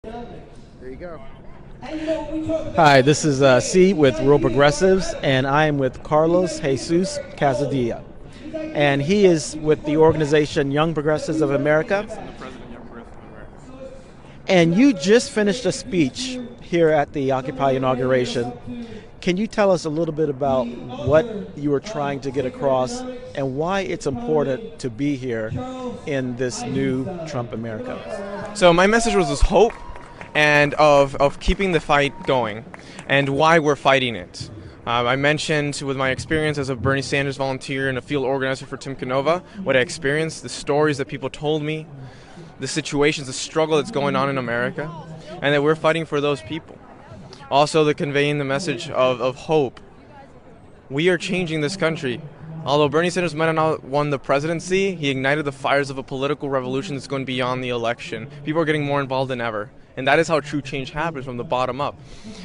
There you go. Hi, this is C with Rural Progressives, and I am with Carlos Jesus Calzadilla. And he is with the organization Young Progressives of America. Yes, I'm the president of Young Progressive America. And you just finished a speech here at the Occupy inauguration. Can you tell us a little bit about what you were trying to get across and why it's important to be here in this new Trump America? So my message was this hope and of keeping the fight going and why we're fighting it. I mentioned with my experience as a Bernie Sanders volunteer and a field organizer for Tim Canova, what I experienced, the stories that people told me, the situations, the struggle that's going on in America, and that we're fighting for those people. Also, the conveying the message of hope. We are changing this country. Although Bernie Sanders might have not won the presidency, he ignited the fires of a political revolution that's going beyond the election. People are getting more involved than ever. And that is how true change happens, from the bottom up.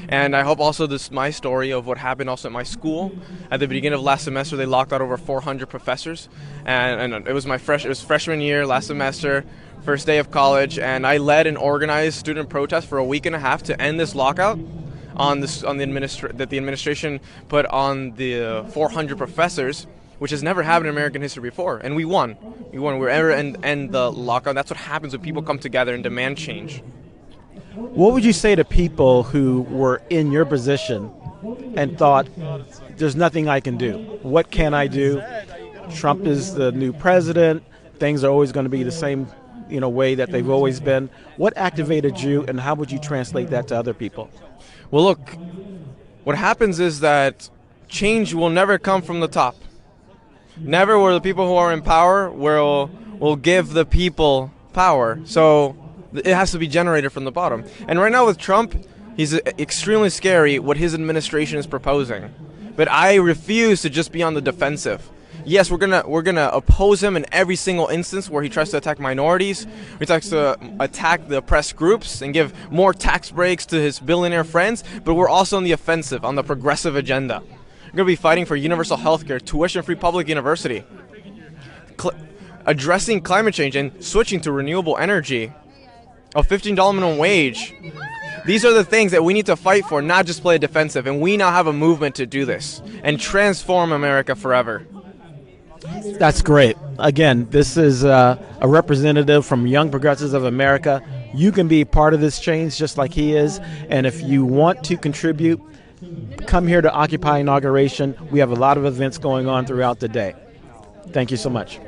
And I hope also my story of what happened also at my school. At the beginning of last semester, they locked out over 400 professors. And it was it was freshman year, last semester, first day of college. And I led and organized student protests for a week and a half to end this lockout that the administration put on the 400 professors, which has never happened in American history before. And we won. We won. We were ever end the lockout. That's what happens when people come together and demand change. What would you say to people who were in your position and thought, there's nothing I can do? What can I do? Trump is the new president. Things are always going to be the same, way that they've always been. What activated you, and how would you translate that to other people? Well, look, what happens is that change will never come from the top. Never will the people who are in power will give the people power. So it has to be generated from the bottom. And right now with Trump, he's extremely scary what his administration is proposing. But I refuse to just be on the defensive. Yes, we're gonna oppose him in every single instance where he tries to attack minorities, he tries to attack the oppressed groups and give more tax breaks to his billionaire friends, but we're also on the offensive, on the progressive agenda. We're going to be fighting for universal health care, tuition-free public university, addressing climate change and switching to renewable energy, a $15 minimum wage. These are the things that we need to fight for, not just play defensive. And we now have a movement to do this and transform America forever. That's great. Again, this is a representative from Young Progressives of America. You can be part of this change just like he is. And if you want to contribute, come here to Occupy Inauguration. We have a lot of events going on throughout the day. Thank you so much.